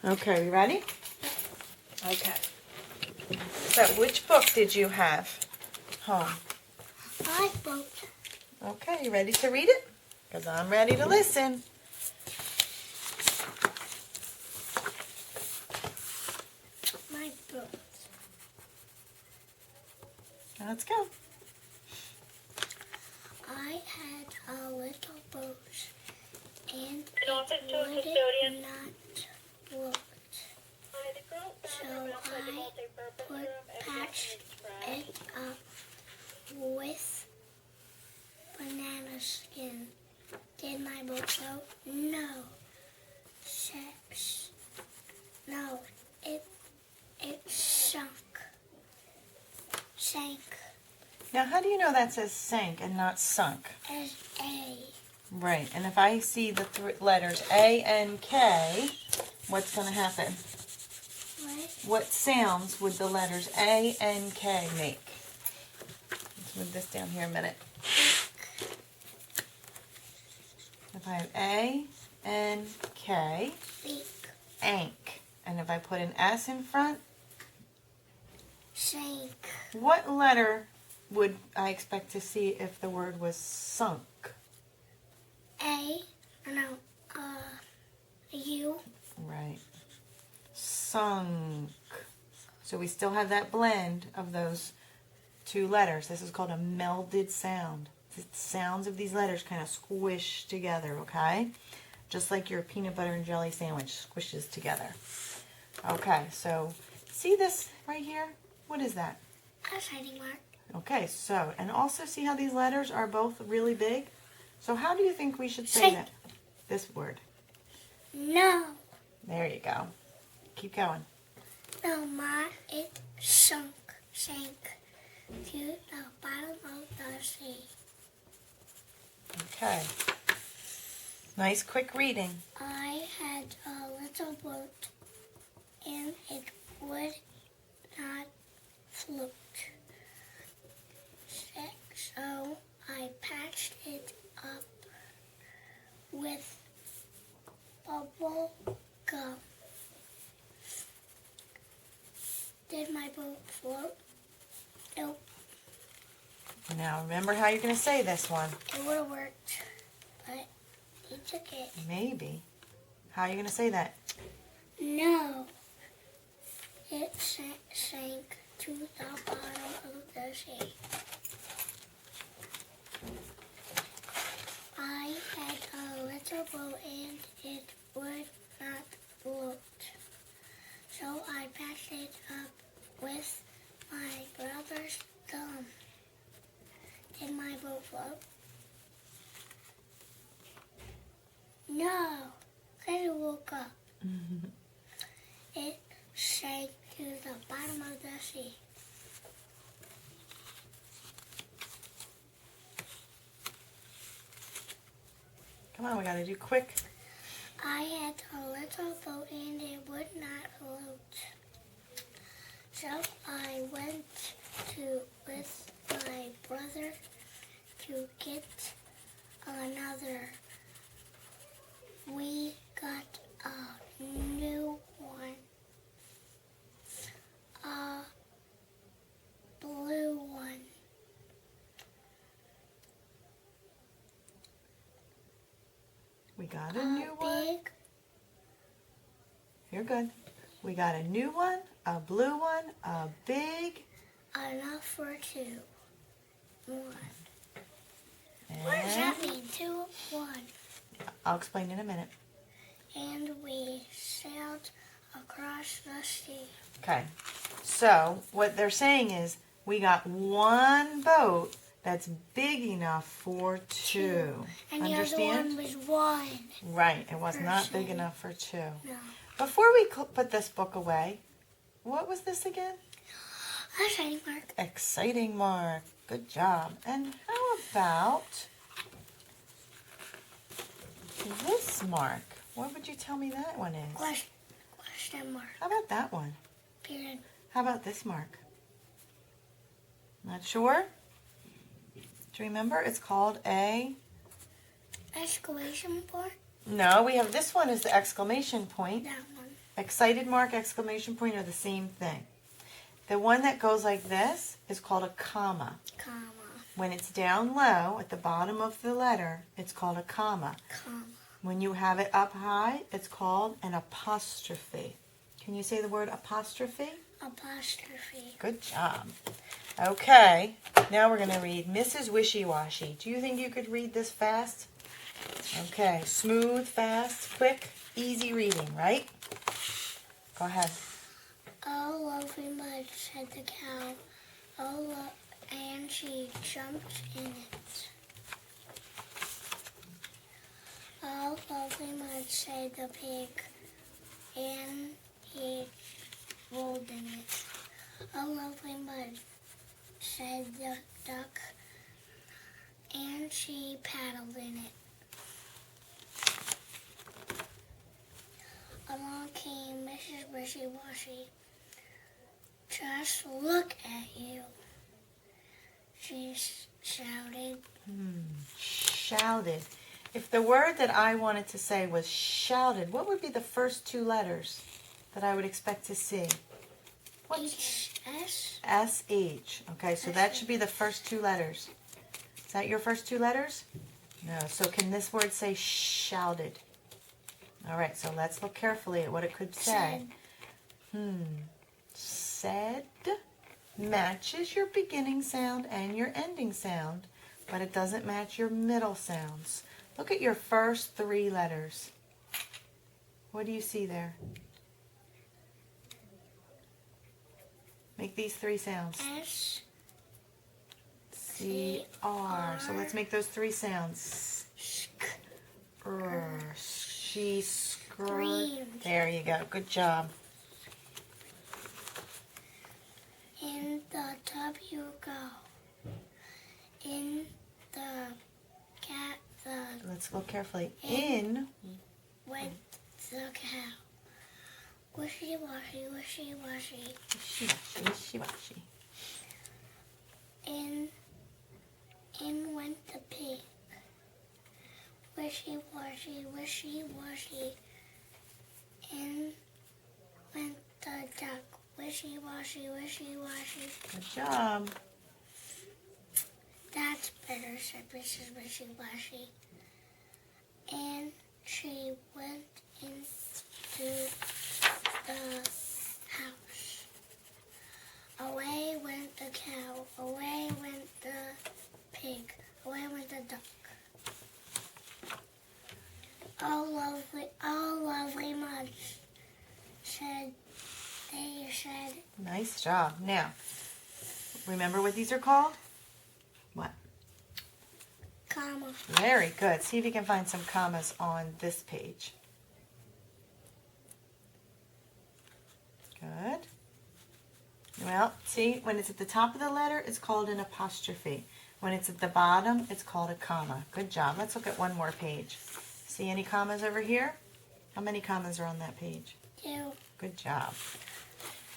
Okay, you ready? Okay. So, which book did you have home? My book. Okay, you ready to read it? Because I'm ready to listen. My book. Let's go. I had a little boat, and it office to a would custodian. not float. So I patched it up with banana skin. Did my boat float? No. No, it sank. Now, how do you know that says sank and not sunk? As A. Right, and if I see the letters A and K, what's going to happen? What sounds would the letters A and K make? Let's move this down here a minute. If I have A and K, ank. And if I put an S in front, Sank. what letter would I expect to see if the word was sunk? U. Right. Sunk. So we still have that blend of those two letters. This is called a melded sound. The sounds of these letters kind of squish together, okay? Just like your peanut butter and jelly sandwich squishes together. Okay, so see this right here? What is that? A shiny mark. Okay, so, and also see how these letters are both really big? So how do you think we should say Sank. that? This word. No. There you go. Keep going. No, it sank to the bottom of the sea. Okay. Nice quick reading. I had a little boat, and it would not float. So I patched it up with bubble gum. Did my boat float? Nope. Now remember how you're going to say this one. It would have worked, but he took it. Maybe. How are you going to say that? No. It sank to the bottom of the sea. I had a little boat and it would not float. So I patched it up with my brother's gum. Did my boat float? No. Then it woke up. It sank to the bottom of the sea. Come on, we got to do quick. I had a little boat and it would not float. So I went with my brother to get another. We got a new one. A blue one. We got a new one. Big. You're good. We got a new one, a blue one, a big. Enough for two. One. What does that mean? 2, 1. I'll explain in a minute. And we sailed across the sea. Okay. So what they're saying is we got one boat that's big enough for two. And Understand? the other one was 1. Right. It was not big Person. enough for two. No. Before we put this book away, what was this again? A shiny mark. Exciting mark. Good job. And how about this mark? What would you tell me that one is? Question mark. How about that one? Period. How about this mark? Not sure? Do you remember? It's called a... Exclamation point. No, we have this one is the exclamation point. That one. excited mark, exclamation point are the same thing. The one that goes like this is called a comma. Comma. When it's down low at the bottom of the letter, it's called a comma. Comma. When you have it up high, it's called an apostrophe. Can you say the word apostrophe? Apostrophe. Good job. Okay, now we're going to read Mrs. Wishy-Washy. Do you think you could read this fast? Okay, smooth, fast, quick, easy reading, right? Go ahead. Oh, lovely mud, said the cow. And she jumped in it. Oh, lovely mud, said the pig, and he rolled in it. Oh, lovely mud, said the duck, and she paddled in it. Along came Mrs. Wishy-Washy. Just look at you, she shouted. Shouted. If the word that I wanted to say was shouted, what would be the first two letters that I would expect to see? H-S? S-H. Okay, so that should be the first two letters. Is that your first two letters? No. So can this word say shouted? All right, so let's look carefully at what it could say. Said matches your beginning sound and your ending sound, but it doesn't match your middle sounds. Look at your first three letters. What do you see there? Make these three sounds. S. C-R. So let's make those three sounds. She screamed. There you go. Good job. In the tub you go. In the cat the. Let's look carefully. In Went the cow. Wishy-washy, wishy-washy. Wishy-washy, wishy-washy. In went the pig. Wishy-washy, wishy-washy. In went the duck. Wishy-washy, wishy-washy. Good job. That's better, said Mrs. Wishy-Washy. And she went into the house. Away went the cow. Away went the pig. Away went the duck. Oh, lovely mud, they said. Nice job. Now, remember what these are called? What? Comma. Very good. See if you can find some commas on this page. Good. Well, see, when it's at the top of the letter, it's called an apostrophe. When it's at the bottom, it's called a comma. Good job. Let's look at one more page. See any commas over here? How many commas are on that page? 2. Good job.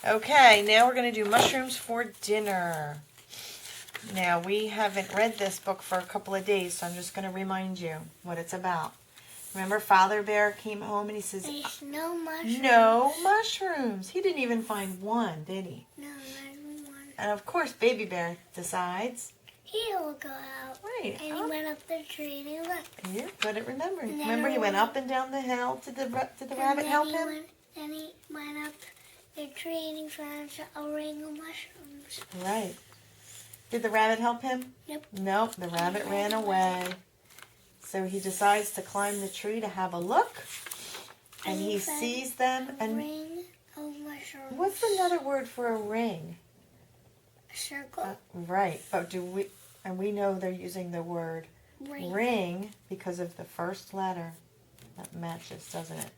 Okay, now we're going to do mushrooms for dinner. Now, we haven't read this book for a couple of days, so I'm just going to remind you what it's about. Remember, Father Bear came home and he says, There's no mushrooms. no mushrooms. He didn't even find one, did he? No, not even one. And of course, Baby Bear decides, He'll go out. Right. And he went up the tree and he looked. You're good at remembering. And then Remember, he I went went- up and down the hill. Did the And rabbit then help he him? Then he went up the tree and he found a ring of mushrooms. Right. Did the rabbit help him? Nope. Nope, the rabbit ran away. So he decides to climb the tree to have a look. And he found sees them. a And ring of mushrooms. what's another word for a ring? A circle. Right, but we know they're using the word Ring. ring because of the first letter. That matches, doesn't it?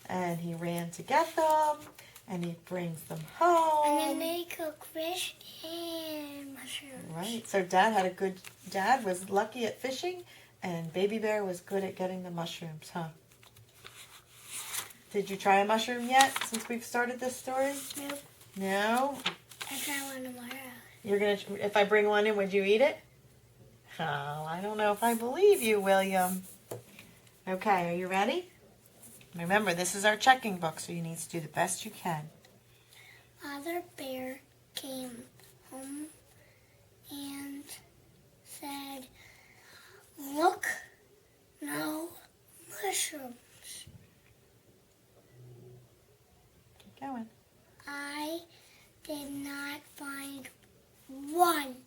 And he ran to get them, and he brings them home. And then they cook fish and mushrooms. Right, so Dad was lucky at fishing, and Baby Bear was good at getting the mushrooms, huh? Did you try a mushroom yet since we've started this story? Nope. No? I try one tomorrow. If I bring one in, would you eat it? Oh, I don't know if I believe you, William. Okay, are you ready? Remember, this is our checking book, so you need to do the best you can. Mother Bear came home and said, "Look, no mushrooms." Keep going. I did not find one.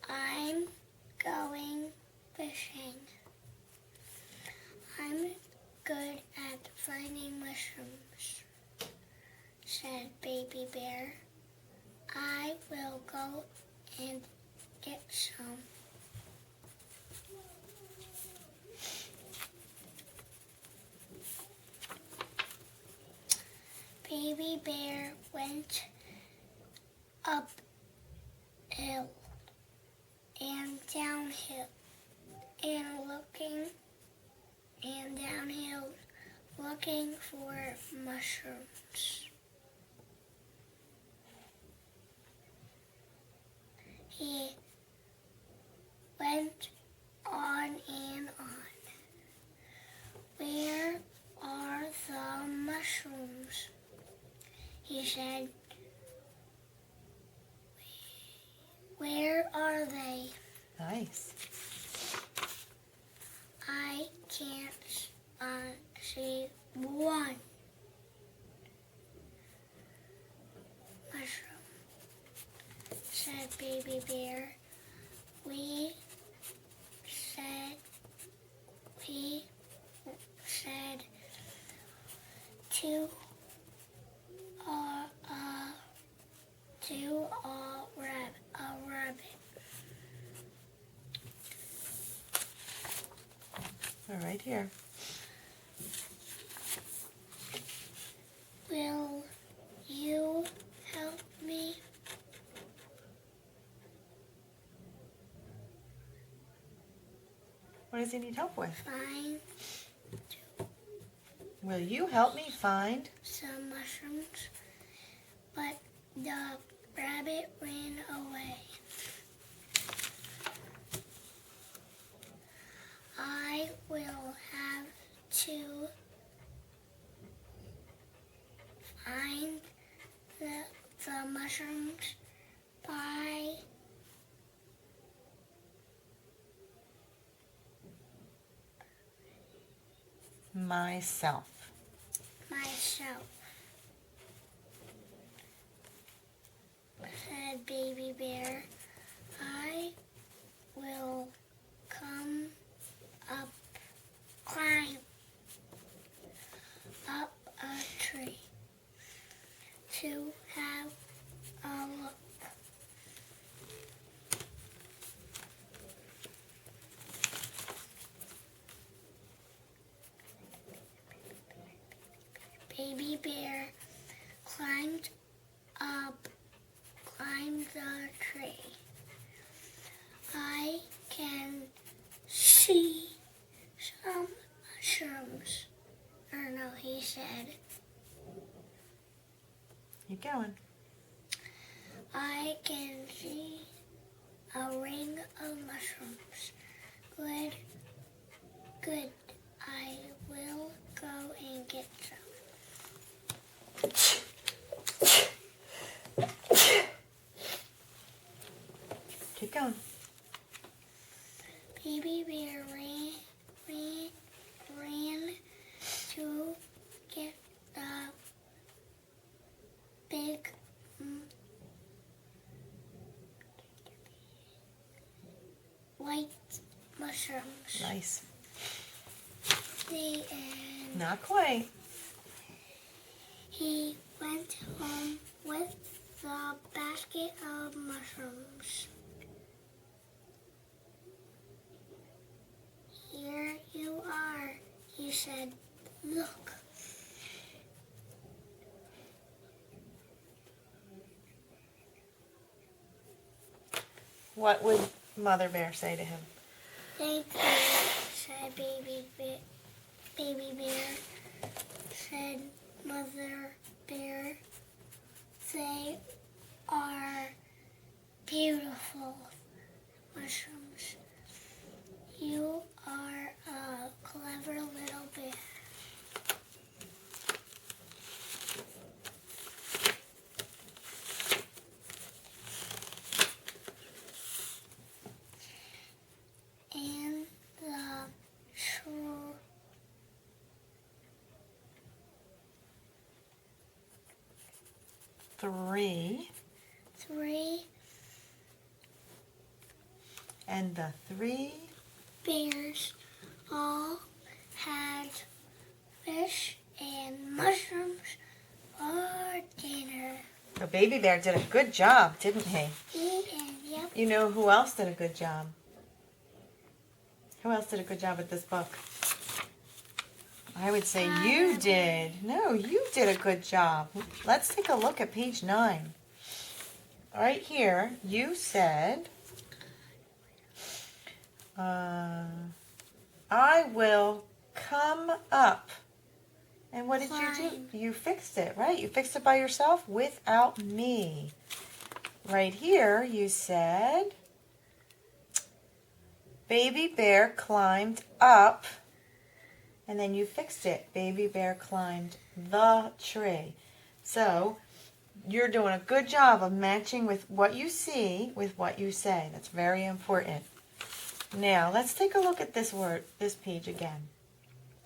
I'm going fishing. I'm good at finding mushrooms, said Baby Bear. I will go and get some. Baby Bear went uphill and downhill and downhill looking for mushrooms. He went on and on. "Where are the mushrooms?" he said. "Where are they? Nice. I can't see one mushroom," said Baby Bear. We said to a rabbit. All right here. "Will you help me?" What does he need help with? "Find Will you help me find? some mushrooms," but the rabbit ran away. "I will have to find the mushrooms by Myself. myself," said Baby Bear. "I will climb up a tree to have a look." Baby Bear climbed the tree. "I can see some mushrooms," or no, he said. Keep going. "I can see a ring of mushrooms. Good. I will go and get some." Keep going. Baby Bear ran to get the big white mushrooms. Nice. The end. Not quite. He went home with the basket of mushrooms. "Here you are," he said. "Look." What would Mother Bear say to him? "Thank you," said Baby Bear. Said Mother Bear. "They are beautiful mushrooms. You are a clever little 3. 3 And the 3 bears all had fish and mushrooms for dinner. The baby bear did a good job, didn't he? And yep, You know who else did a good job? Who else did a good job with this book? I would say you did. No, you did a good job. Let's take a look at page 9. Right here, you said, I will come up. And what did you do? You fixed it, right? You fixed it by yourself without me. Right here, you said, baby bear climbed up. And then you fixed it. Baby bear climbed the tree. So, you're doing a good job of matching with what you see with what you say. That's very important. Now, let's take a look at this word, this page again.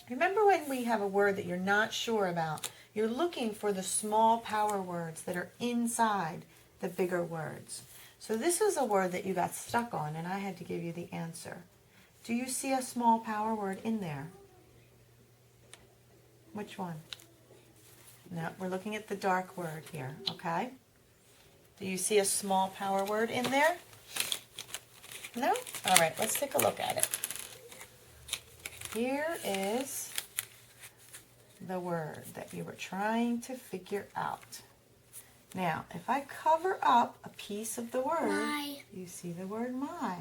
Remember when we have a word that you're not sure about, you're looking for the small power words that are inside the bigger words. So this is a word that you got stuck on, and I had to give you the answer. Do you see a small power word in there? Which one? No, we're looking at the dark word here, okay? Do you see a small power word in there? No? All right, let's take a look at it. Here is the word that you were trying to figure out. Now, if I cover up a piece of the word, my. you see the word my.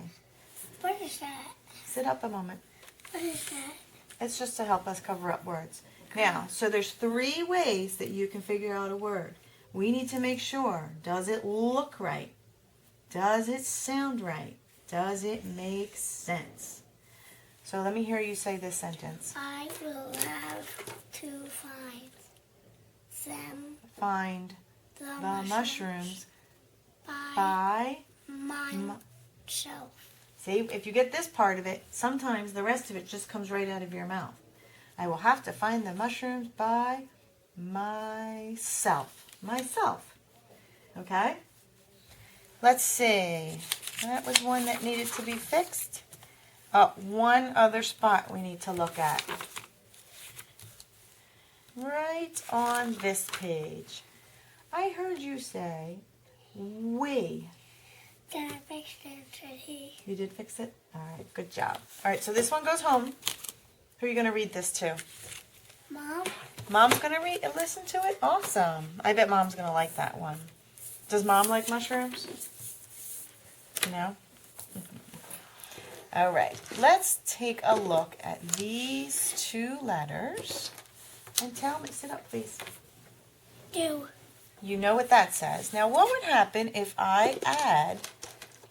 What is that? Sit up a moment. What is that? It's just to help us cover up words. Now, so there's 3 ways that you can figure out a word. We need to make sure, does it look right? Does it sound right? Does it make sense? So let me hear you say this sentence. I will have to find them. Find the mushrooms by by myself. See, if you get this part of it, sometimes the rest of it just comes right out of your mouth. I will have to find the mushrooms by myself. Myself. Okay? Let's see. That was one that needed to be fixed. Oh, one other spot we need to look at. Right on this page. I heard you say, we. Then I fixed it, said he. You did fix it? All right, good job. All right, so this one goes home. Who are you going to read this to? Mom? Mom's going to read and listen to it? Awesome. I bet Mom's going to like that one. Does Mom like mushrooms? No? All right, let's take a look at these 2 letters. And tell me, sit up please. Do. You know what that says. Now, what would happen if I add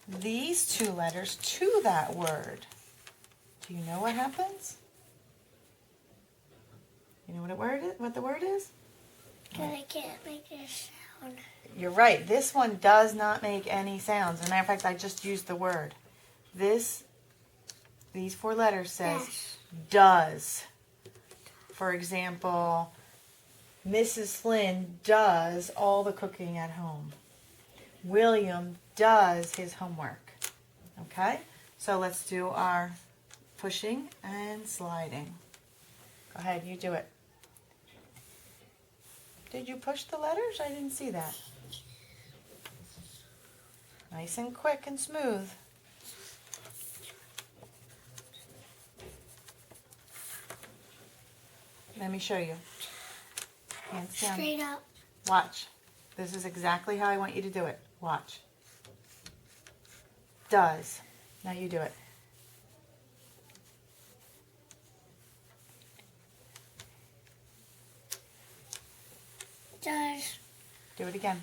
these 2 letters to that word? Do you know what happens? You know what the word is? Because I can't make this sound. You're right. This one does not make any sounds. As a matter of fact, I just used the word. These 4 letters says Yes. does. For example, Mrs. Flynn does all the cooking at home. William does his homework. Okay? So let's do our pushing and sliding. Go ahead, you do it. Did you push the letters? I didn't see that. Nice and quick and smooth. Let me show you. Hands down. Straight up. Watch. This is exactly how I want you to do it. Watch. Does. Now you do it. Does. Do it again.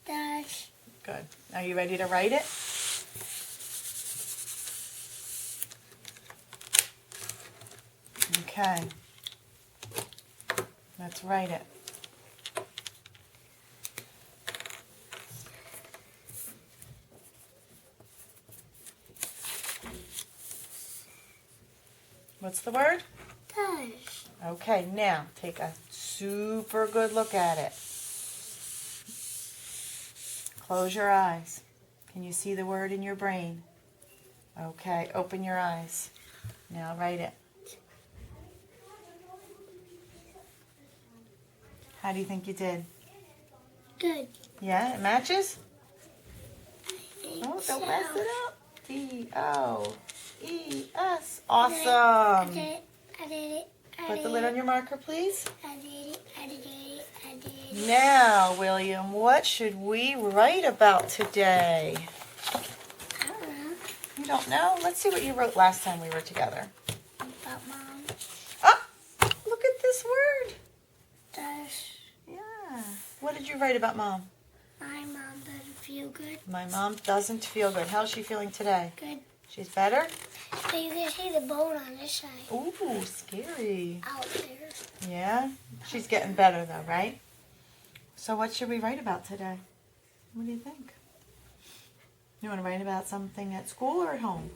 Does. Good. Are you ready to write it? Okay. Let's write it. What's the word? Does. Okay, now take a super good look at it. Close your eyes. Can you see the word in your brain? Okay, open your eyes. Now write it. How do you think you did? Good. Yeah, it matches? Oh, So, don't mess it up. D-O-E-S. I Awesome. did it. I did it. Put the lid on your marker, please. I did it. I did it. I did it. Now, William, what should we write about today? I don't know. You don't know? Let's see what you wrote last time we were together. About Mom. Oh, look at this word. Does Yeah. What did you write about Mom? my mom doesn't feel good? My mom doesn't feel good. How's she feeling today? Good. She's better? But you can see the bone on this side. Ooh, scary. Out there. Yeah? She's getting better though, right? So what should we write about today? What do you think? You want to write about something at school or at home?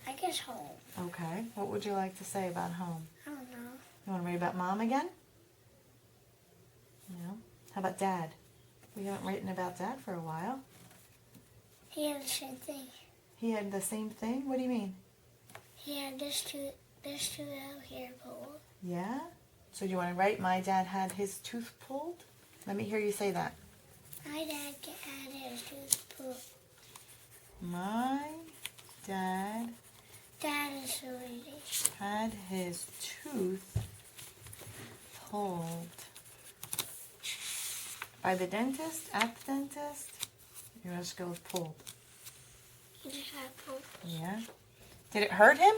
I guess home. Okay. What would you like to say about home? I don't know. You want to write about Mom again? No? How about Dad? We haven't written about Dad for a while. He had the same thing. He had the same thing? What do you mean? He had this two out here pulled. Yeah? So do you want to write, my dad had his tooth pulled? Let me hear you say that. My dad had his tooth pulled. My dad Dad is so easy. had his tooth pulled. By the dentist? At the dentist? You're going to go with pulled. He just had pulled. Yeah. Did it hurt him?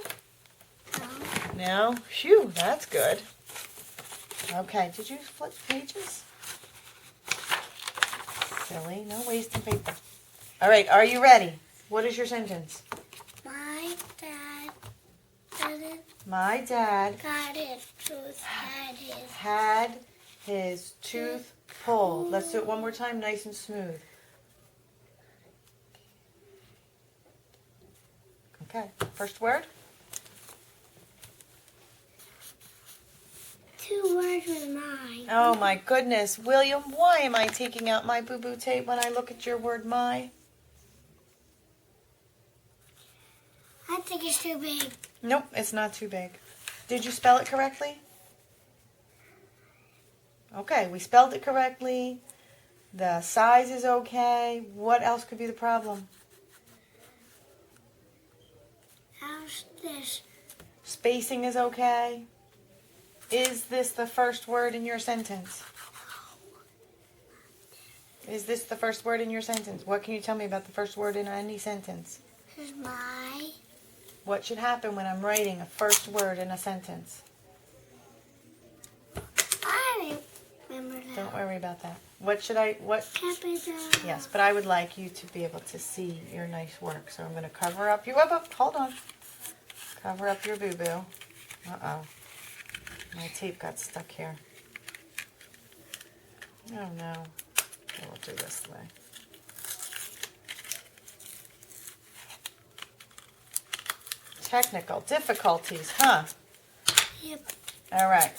No. No? Phew, that's good. Okay, did you flip pages? Silly, no wasting paper. All right, are you ready? What is your sentence? My dad doesn't My dad got his tooth had his tooth pulled. Let's do it one more time, nice and smooth. Okay, first word? 2 words with mine. Oh my goodness, William, why am I taking out my boo-boo tape when I look at your word my? I think it's too big. Nope, it's not too big. Did you spell it correctly? Okay, we spelled it correctly. The size is okay. What else could be the problem? How's this? Spacing is okay. Is this the first word in your sentence? Is this the first word in your sentence? What can you tell me about the first word in any sentence? This is my. What should happen when I'm writing a first word in a sentence? I remember that. Don't worry about that. What? Capital. Yes, but I would like you to be able to see your nice work. So I'm going to cover up your, hold on. Cover up your boo-boo. Uh-oh. My tape got stuck here. Oh no. We'll do this way. Technical difficulties, huh? Yep. All right.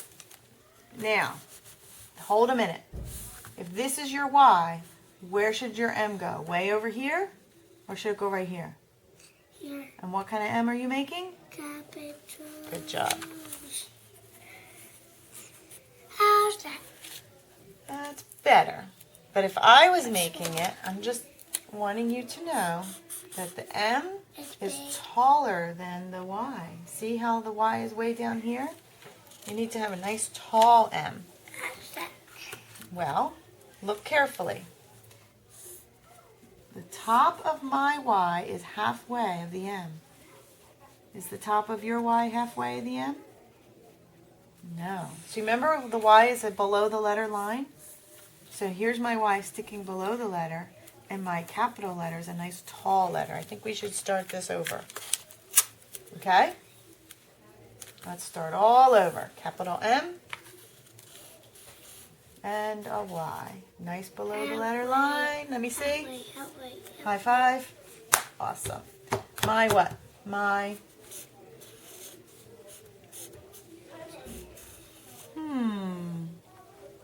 Now, hold a minute. If this is your Y, where should your M go? Way over here? Or should it go right here? Here. And what kind of M are you making? Capital. Good job. How's that? That's better. But if I was making it, I'm just wanting you to know that the M It's is big. taller than the Y. See how the Y is way down here? You need to have a nice tall M. How's that? Well, look carefully. The top of my Y is halfway of the M. Is the top of your Y halfway of the M? No. So remember the Y is below the letter line? So here's my Y sticking below the letter, and my capital letter is a nice tall letter. I think we should start this over. Okay? Let's start all over. Capital M and a Y. Nice below the letter line. Let me see. Halfway. High five. Awesome. My what? My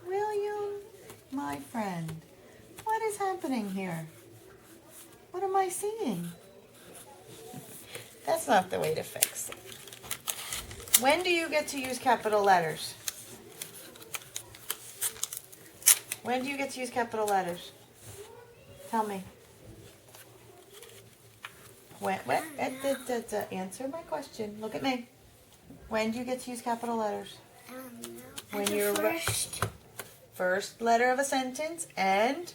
William, my friend, what is happening here? What am I seeing? That's not the way to fix it. When do you get to use capital letters? When do you get to use capital letters? Tell me. When? Answer my question. Look at me. When do you get to use capital letters? I don't know. When At the you're first letter of a sentence, and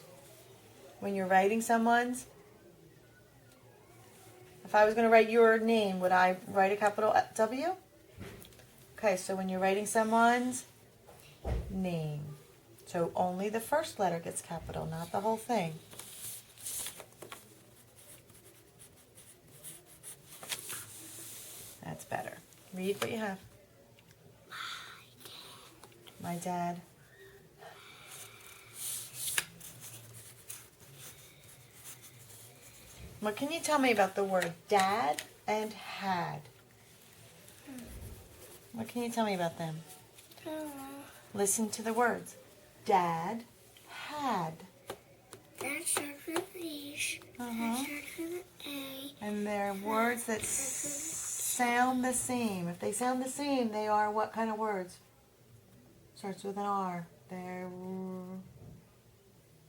when you're writing someone's. If I was going to write your name, would I write a capital W? Okay, so when you're writing someone's name. So only the first letter gets capital, not the whole thing. That's better. Read what you have. My dad. What can you tell me about the word dad and had? What can you tell me about them? Listen to the words. Dad had. That starts with H. Uh-huh. That starts with A. And they're words that sound the same. If they sound the same, they are what kind of words? Starts with an R. They're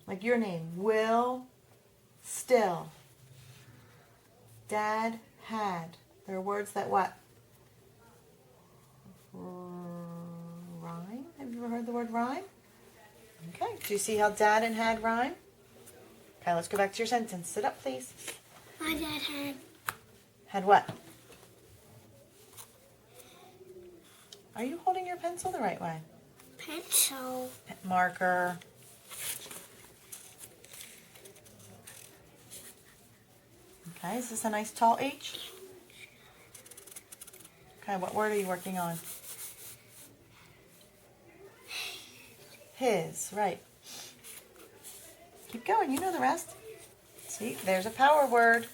like your name. Will, still. Dad had. They're words that what? Rhyme? Have you ever heard the word rhyme? Okay. Do you see how dad and had rhyme? Okay, let's go back to your sentence. Sit up, please. My dad had. Had what? Are you holding your pencil the right way? Pencil. Marker. Okay, is this a nice tall H? Okay, what word are you working on? His, right. Keep going, you know the rest. See, there's a power word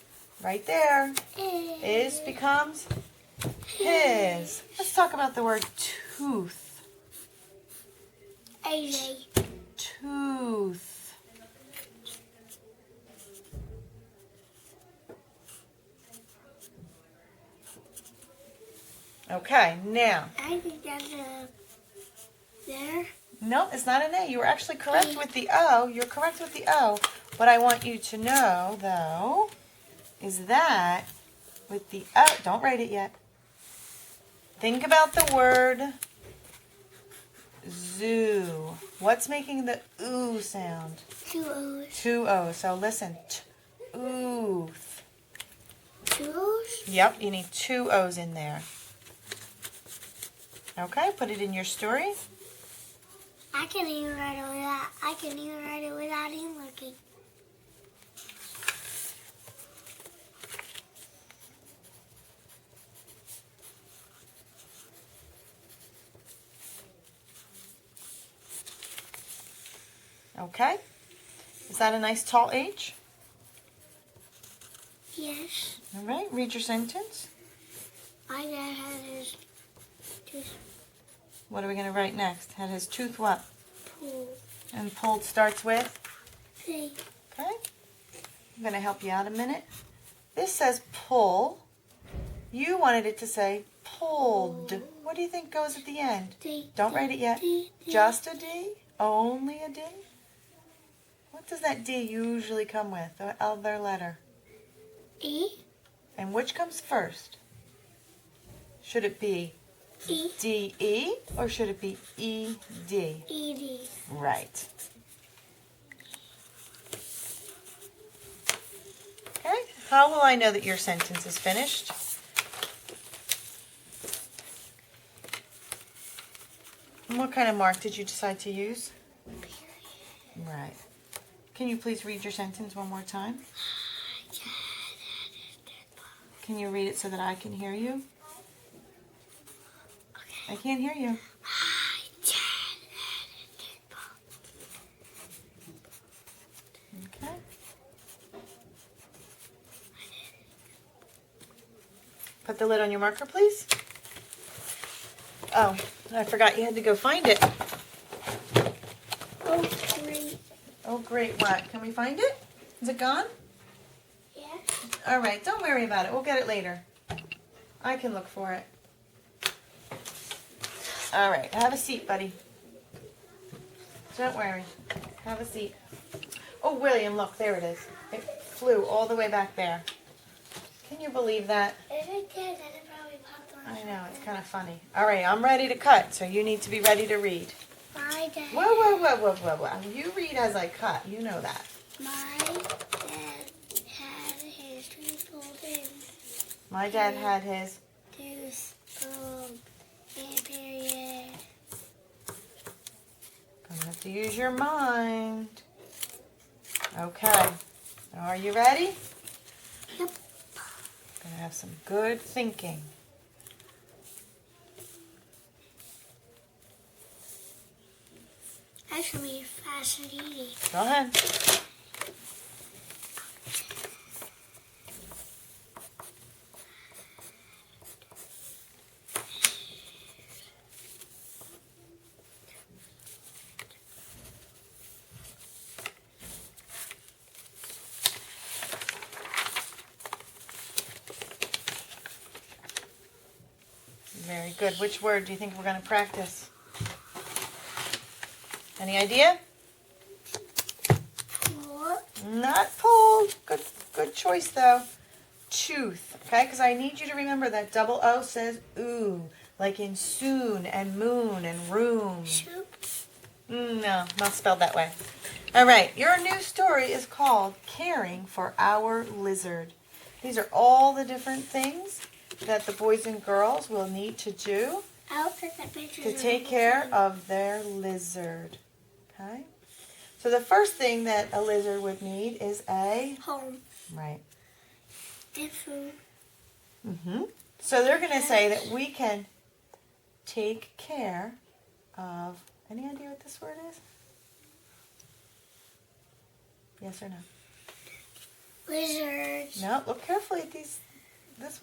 right there. Is becomes his. Let's talk about the word tooth. AJ. Tooth. Okay, now. I think that's a there. No, it's not an A. You were actually correct with the O. You're correct with the O. What I want you to know, though, is that with the O, don't write it yet. Think about the word zoo. What's making the oo sound? 2 O's. 2 O's. So listen. Ooth. 2 O's? Yep, you need 2 O's in there. Okay, put it in your story. I can even write it without even looking. Okay. Is that a nice tall H? Yes. All right, read your sentence. My dad had his tooth What are we going to write next? Had his tooth what? pulled. And pulled starts with? See, Okay. I'm going to help you out a minute. This says pull. You wanted it to say pulled. What do you think goes at the end? D. Don't write it yet. D. Just a D? Only a D? What does that D usually come with? The other letter. E. And which comes first? Should it be E. D-E or should it be E-D? E-D. Right. Okay. How will I know that your sentence is finished? And what kind of mark did you decide to use? Right. Can you please read your sentence one more time? Can you read it so that I can hear you? I can't hear you. Okay. Put the lid on your marker, please. Oh, I forgot you had to go find it. Oh, great. Oh, great. What? Can we find it? Is it gone? Yeah. All right. Don't worry about it. We'll get it later. I can look for it. All right. Have a seat, buddy. Don't worry. Have a seat. Oh, William, look. There it is. It flew all the way back there. Can you believe that? If it did, then it probably popped on. I know. It's kind of funny. All right. I'm ready to cut, so you need to be ready to read. My dad. Whoa, whoa, whoa, whoa, whoa, whoa. You read as I cut. You know that. My dad had his tooth pulled in. My dad had his. Tooth pulled in, period. Gonna have to use your mind. Okay. Are you ready? Yep. Gonna have some good thinking. That's gonna be fast and easy. Go ahead. Very good. Which word do you think we're going to practice? Any idea? What? Not pulled. Good choice though. Tooth. Okay, because I need you to remember that double O says ooh, like in soon and moon and room. Soup. No, not spelled that way. All right, your new story is called Caring for Our Lizard. These are all the different things that the boys and girls will need to do I'll put the pictures to of take the care thing. of their lizard. Okay? So the first thing that a lizard would need is a, Home right. and food. So they're going to say that we can take care of, any idea what this word is? Yes or no? Lizards. No, look carefully at these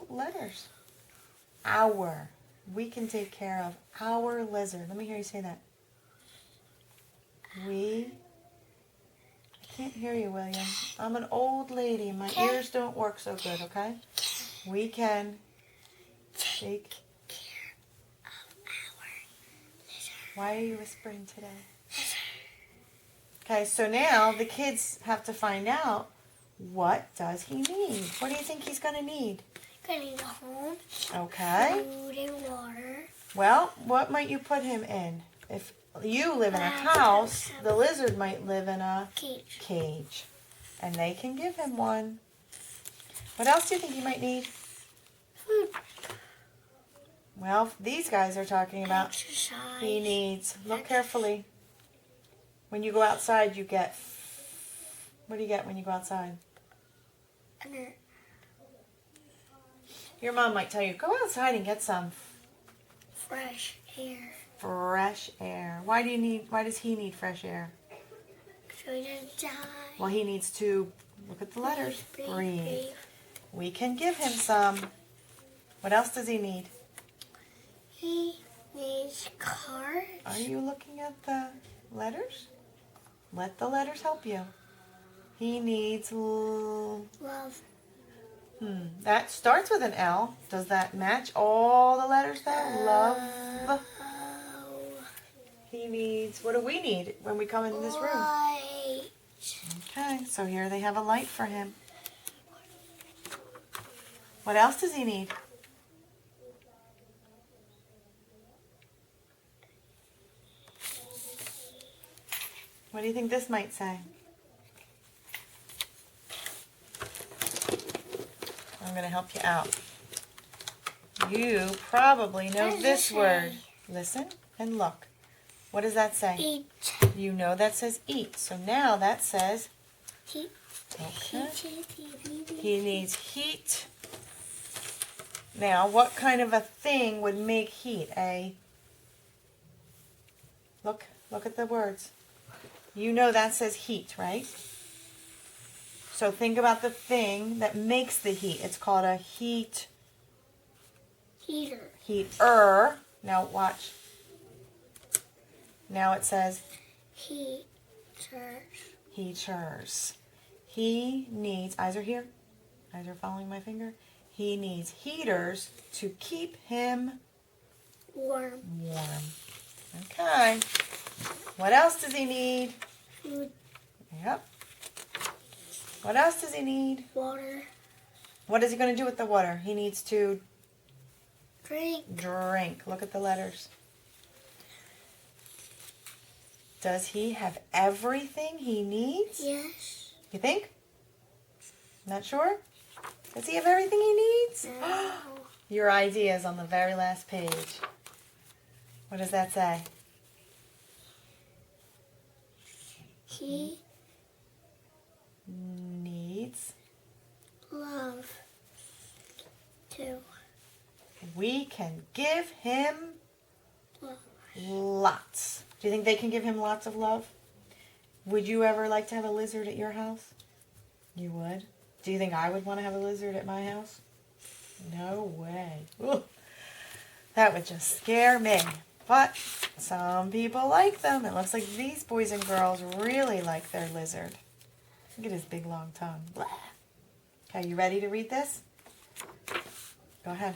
letters. Our. We can take care of our lizard. Let me hear you say that. We. I can't hear you, William. I'm an old lady. My ears don't work so good, okay? We can take. Why are you whispering today? Okay, so now the kids have to find out, what does he need? What do you think he's going to need? Gonna need a home, Okay. food, and water. Well, what might you put him in? If you live in a house, the lizard might live in a cage. And they can give him one. What else do you think he might need? Food. Well, these guys are talking about Exercise. he needs, look carefully. When you go outside, you get, what do you get when you go outside? Your mom might tell you, go outside and get some Fresh air. fresh air. Why does he need fresh air? So he doesn't die. Well, he needs to, look at the letters, breathe. Breathe. We can give him some. What else does he need? He needs cards. Are you looking at the letters? Let the letters help you. He needs Love. That starts with an L. Does that match all the letters though? Love. Oh. He needs, what do we need when we come into this room? Light. Okay, so here they have a light for him. What else does he need? What do you think this might say? I'm going to help you out. You probably know What does this it word. say? Listen and look. What does that say? Eat. You know that says eat. So now that says, Heat. okay, Heat. he needs heat. Now, what kind of a thing would make heat? Look at the words. You know that says heat, right? So think about the thing that makes the heat. It's called a heater. Heater. Heater. Now watch. Now it says heaters. heaters. He needs, eyes are here. Eyes are following my finger. He needs heaters to keep him Warm. Okay. What else does he need? Food. Yep. What else does he need? Water. What is he going to do with the water? He needs to Drink. Look at the letters. Does he have everything he needs? Yes. You think? Not sure? Does he have everything he needs? No. Your idea is on the very last page. What does that say? He Needs. love to We can give him love. lots. Do you think they can give him lots of love? Would you ever like to have a lizard at your house? You would? Do you think I would want to have a lizard at my house? No way. Ooh, that would just scare me. But some people like them. It looks like these boys and girls really like their lizard. Look at his big long tongue. Blah. Okay, you ready to read this? Go ahead.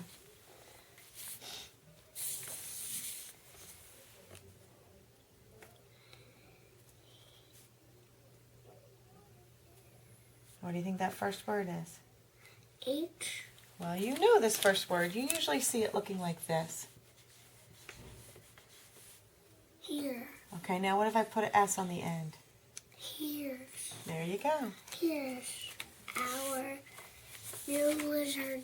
What do you think that first word is? H. Well, you know this first word. You usually see it looking like this. Here. Okay, now what if I put an S on the end? Here's. There you go. Here's our new lizard.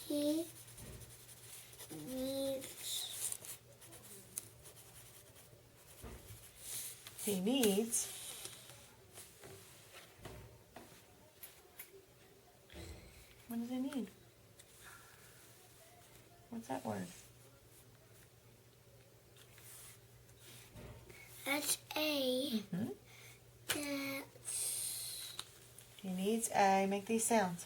He needs He needs. What does he need? What's that word? that's A. Hmm? That's He needs a. Make these sounds.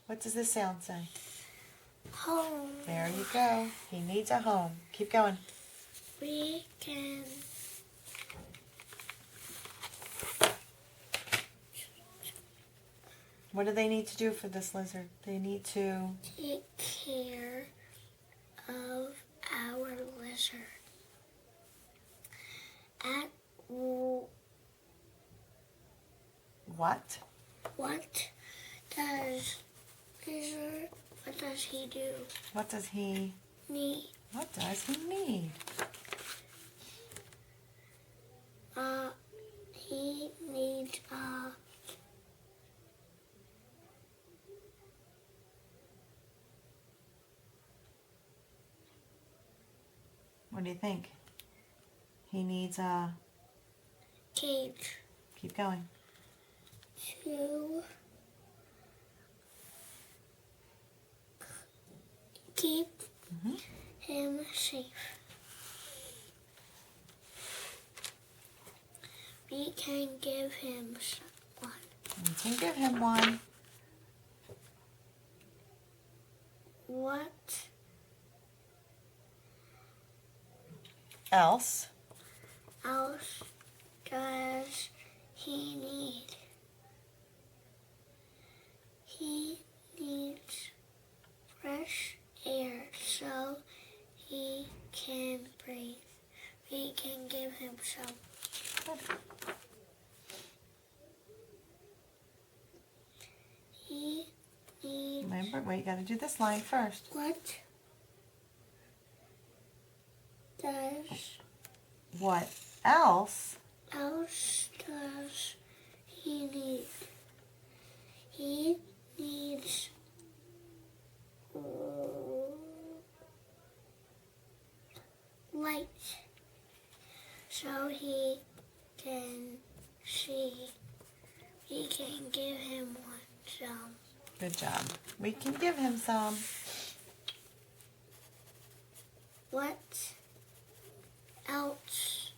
What does this sound say? home. There you go. He needs a home. Keep going. We can What do they need to do for this lizard? They need to. take care of our lizard. At What? what does lizard? What does he do? What does he? Need? What does he need? He needs What do you think? He needs a. cage Keep going. to keep Mhm. him safe. We can give him one. You can give him one. What Else. else does he need? He needs fresh air so he can breathe. We can give him some. He needs Remember, wait, you got to do this line first. what does What else? does he need? He needs light so he can see. We can give him one some. Good job. We can give him some. What else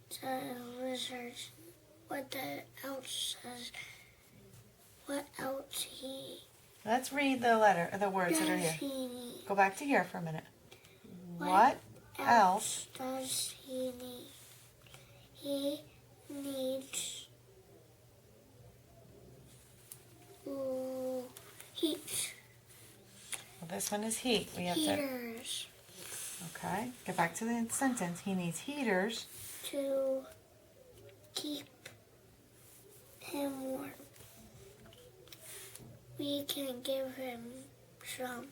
does lizards? What else he Let's read the words that are does here. he need? Go back to here for a minute. What else does he need? He needs heat. Well, this one is heat. We have to. Heaters Okay. Get back to the sentence. He needs heaters to keep him warm. We can give him some.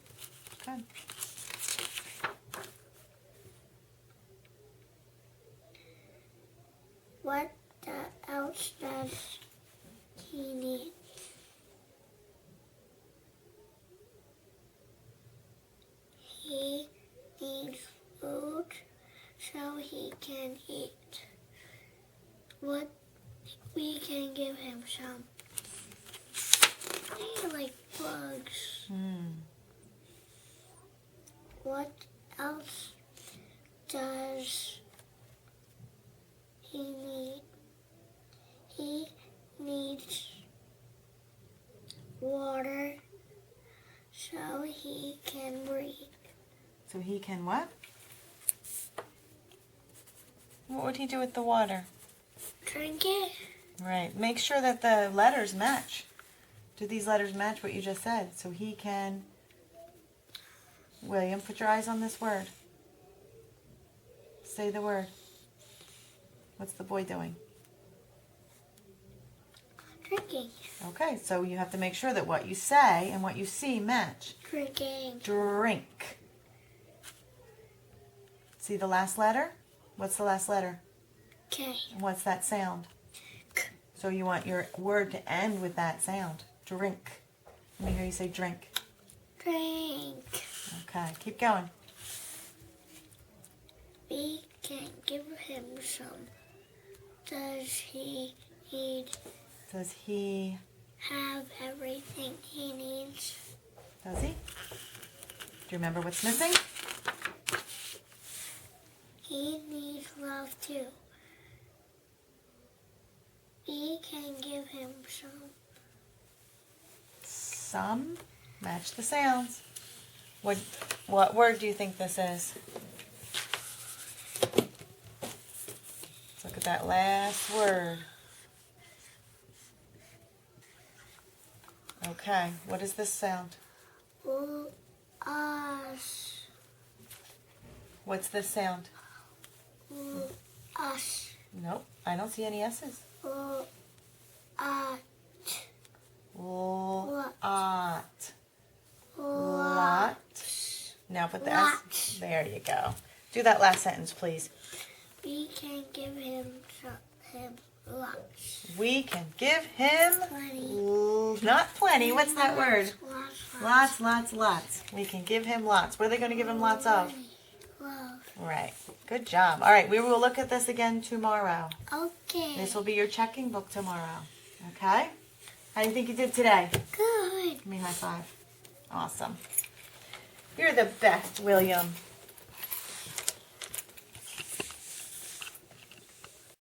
Good. What else does he need? He needs food so he can eat. What we can give him some. They like bugs. What else does he need? He needs water so he can breathe. So he can what? What would he do with the water? Drink it. Right. Make sure that the letters match. Do these letters match what you just said? So he can... William, put your eyes on this word. Say the word. What's the boy doing? Drinking. Okay, so you have to make sure that what you say and what you see match. Drinking. Drink. See the last letter? What's the last letter? K. And what's that sound? K. So you want your word to end with that sound. Drink. Let me hear you say drink. Drink. Okay, keep going. We can give him some. Does he need? Does he... Have everything he needs? Does he? Do you remember what's missing? He needs love too. We can give him some. Some. Match the sounds. What word do you think this is? Let's look at that last word. Okay, what is this sound? Us. What's this sound? Us. Nope, I don't see any S's. Lot. Lot. Now put the S. Lot. There you go. Do that last sentence, please. We can give him lots. We can give him... Plenty. Not plenty. What's that word? Lots. Lots. We can give him lots. What are they going to give him lots of? Love. Right. Good job. All right. We will look at this again tomorrow. Okay. This will be your checking book tomorrow. Okay? How do you think you did today? Good. Give me a high five. Awesome. You're the best, William.